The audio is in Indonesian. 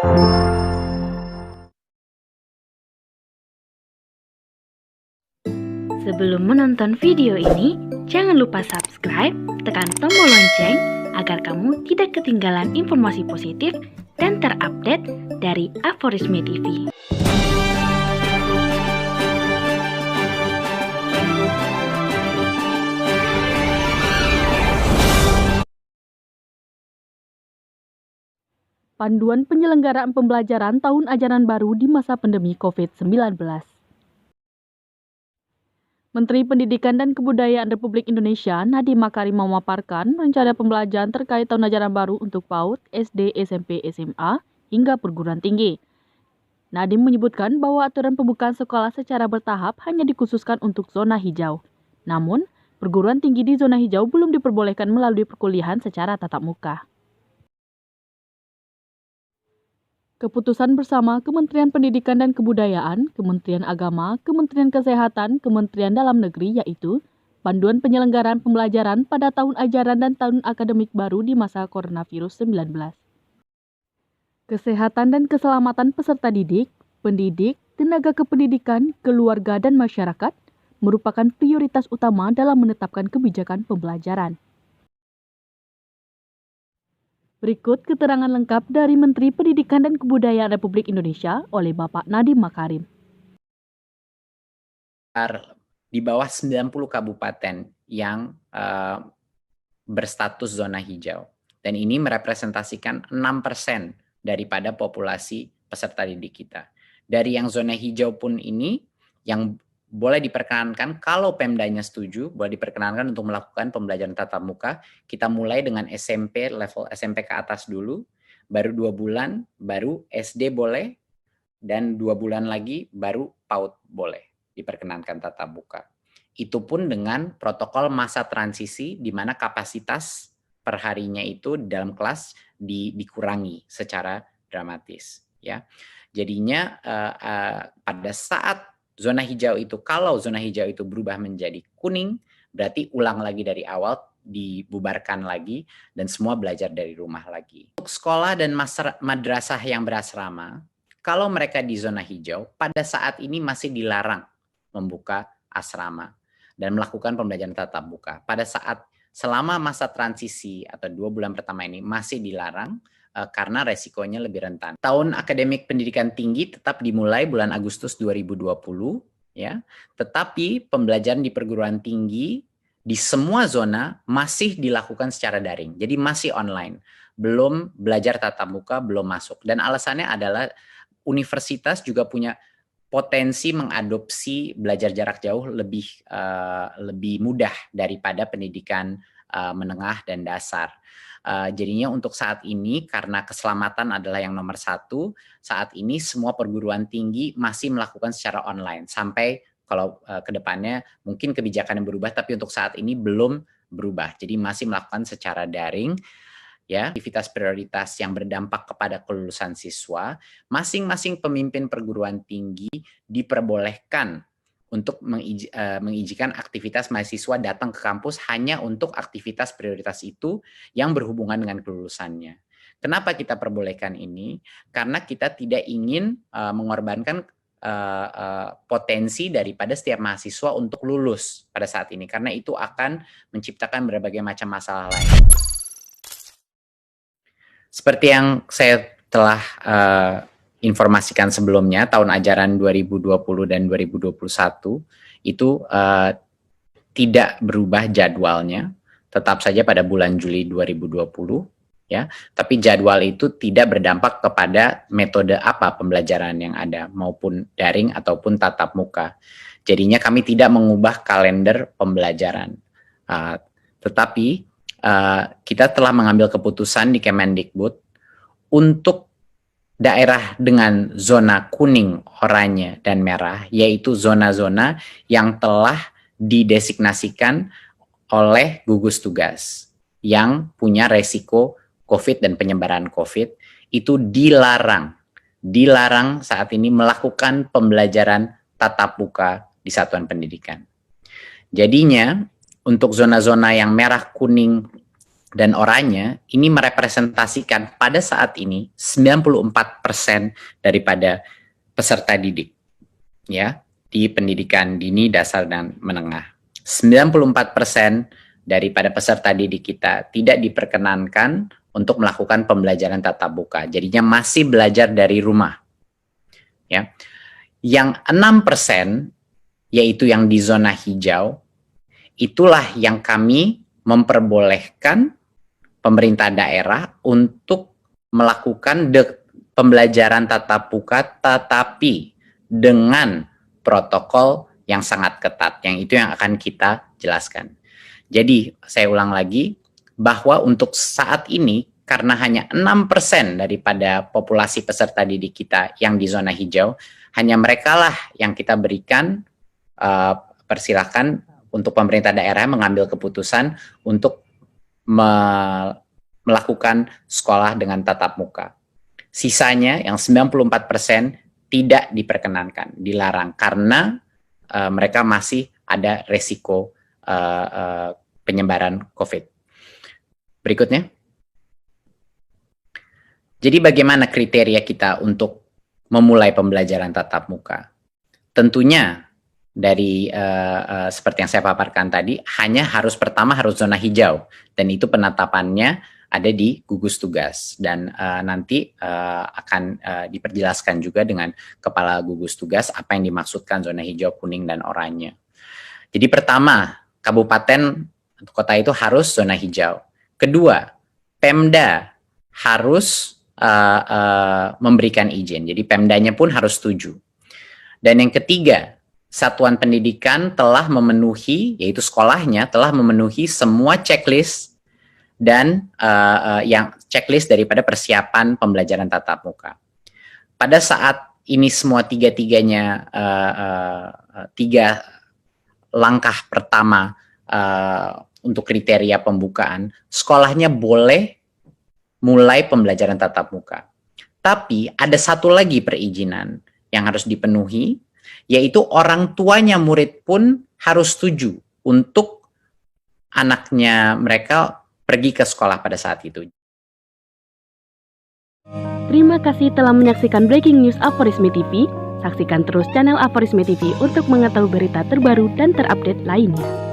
Sebelum menonton video ini, jangan lupa subscribe, tekan tombol lonceng agar kamu tidak ketinggalan informasi positif dan terupdate dari Aforisme TV. Panduan penyelenggaraan pembelajaran tahun ajaran baru di masa pandemi COVID-19. Menteri Pendidikan dan Kebudayaan Republik Indonesia Nadiem Makarim memaparkan rencana pembelajaran terkait tahun ajaran baru untuk PAUD, SD, SMP, SMA, hingga perguruan tinggi. Nadiem menyebutkan bahwa aturan pembukaan sekolah secara bertahap hanya dikhususkan untuk zona hijau. Namun, perguruan tinggi di zona hijau belum diperbolehkan melalui perkuliahan secara tatap muka. Keputusan bersama Kementerian Pendidikan dan Kebudayaan, Kementerian Agama, Kementerian Kesehatan, Kementerian Dalam Negeri yaitu Panduan Penyelenggaraan Pembelajaran pada tahun ajaran dan tahun akademik baru di masa coronavirus 19. Kesehatan dan keselamatan peserta didik, pendidik, tenaga kependidikan, keluarga dan masyarakat merupakan prioritas utama dalam menetapkan kebijakan pembelajaran. Berikut keterangan lengkap dari Menteri Pendidikan dan Kebudayaan Republik Indonesia oleh Bapak Nadiem Makarim. Di bawah 90 kabupaten yang berstatus zona hijau. Dan ini merepresentasikan 6% daripada populasi peserta didik kita. Dari yang zona hijau pun ini, yang boleh diperkenankan kalau Pemdanya setuju, boleh diperkenankan untuk melakukan pembelajaran tatap muka. Kita mulai dengan SMP, level SMP ke atas dulu, baru 2 bulan, baru SD boleh, dan 2 bulan lagi baru PAUD boleh diperkenankan tatap muka. Itu pun dengan protokol masa transisi di mana kapasitas perharinya itu dalam kelas dikurangi secara dramatis. Ya, jadinya pada saat zona hijau itu, kalau zona hijau itu berubah menjadi kuning, berarti ulang lagi dari awal, dibubarkan lagi, dan semua belajar dari rumah lagi. Untuk sekolah dan madrasah yang berasrama, kalau mereka di zona hijau, pada saat ini masih dilarang membuka asrama dan melakukan pembelajaran tatap muka. Pada saat selama masa transisi atau 2 bulan pertama ini masih dilarang, karena resikonya lebih rentan. Tahun akademik pendidikan tinggi tetap dimulai bulan Agustus 2020, ya. Tetapi pembelajaran di perguruan tinggi di semua zona masih dilakukan secara daring. Jadi masih online. Belum belajar tatap muka, belum masuk. Dan alasannya adalah universitas juga punya potensi mengadopsi belajar jarak jauh lebih mudah daripada pendidikan menengah dan dasar. Jadinya untuk saat ini, karena keselamatan adalah yang nomor 1, saat ini semua perguruan tinggi masih melakukan secara online. Sampai kalau ke depannya mungkin kebijakan yang berubah, tapi untuk saat ini belum berubah. Jadi masih melakukan secara daring. Ya, aktivitas prioritas yang berdampak kepada kelulusan siswa, masing-masing pemimpin perguruan tinggi diperbolehkan untuk mengizinkan aktivitas mahasiswa datang ke kampus hanya untuk aktivitas prioritas itu yang berhubungan dengan kelulusannya. Kenapa kita perbolehkan ini? Karena kita tidak ingin mengorbankan potensi daripada setiap mahasiswa untuk lulus pada saat ini, karena itu akan menciptakan berbagai macam masalah lain. Seperti yang saya telah informasikan sebelumnya, tahun ajaran 2020 dan 2021 itu tidak berubah jadwalnya, tetap saja pada bulan Juli 2020, ya. Tapi jadwal itu tidak berdampak kepada metode apa pembelajaran yang ada, maupun daring ataupun tatap muka. Jadinya kami tidak mengubah kalender pembelajaran, tetapi kita telah mengambil keputusan di Kemendikbud untuk daerah dengan zona kuning, oranye, dan merah, yaitu zona-zona yang telah didesignasikan oleh gugus tugas yang punya resiko COVID dan penyebaran COVID, itu dilarang saat ini melakukan pembelajaran tatap muka di satuan pendidikan. Jadinya, untuk zona-zona yang merah, kuning, dan oranye ini merepresentasikan pada saat ini 94% daripada peserta didik ya di pendidikan dini, dasar dan menengah. 94% daripada peserta didik kita tidak diperkenankan untuk melakukan pembelajaran tatap muka. Jadinya masih belajar dari rumah. Ya. Yang 6% yaitu yang di zona hijau, itulah yang kami memperbolehkan pemerintah daerah untuk melakukan pembelajaran tatap muka tetapi dengan protokol yang sangat ketat, yang itu yang akan kita jelaskan. Jadi, saya ulang lagi, bahwa untuk saat ini, karena hanya 6% daripada populasi peserta didik kita yang di zona hijau, hanya mereka lah yang kita berikan persilakan untuk pemerintah daerah mengambil keputusan untuk melakukan sekolah dengan tatap muka. Sisanya yang 94% tidak diperkenankan, dilarang karena mereka masih ada resiko penyebaran COVID. Berikutnya. Jadi bagaimana kriteria kita untuk memulai pembelajaran tatap muka? Tentunya dari seperti yang saya paparkan tadi, pertama harus zona hijau, dan itu penetapannya ada di gugus tugas, dan nanti akan diperjelaskan juga dengan kepala gugus tugas apa yang dimaksudkan zona hijau, kuning, dan oranye. Jadi pertama, kabupaten kota itu harus zona hijau. Kedua, Pemda harus memberikan izin, jadi Pemdanya pun harus setuju. Dan yang ketiga, satuan pendidikan telah memenuhi, yaitu sekolahnya telah memenuhi semua checklist dan yang checklist daripada persiapan pembelajaran tatap muka. Pada saat ini semua tiga langkah pertama untuk kriteria pembukaan, sekolahnya boleh mulai pembelajaran tatap muka. Tapi ada satu lagi perizinan yang harus dipenuhi, yaitu orang tuanya murid pun harus setuju untuk anaknya mereka pergi ke sekolah pada saat itu. Terima kasih telah menyaksikan Breaking News Aforisme TV. Saksikan terus channel Aforisme TV untuk mengetahui berita terbaru dan terupdate lainnya.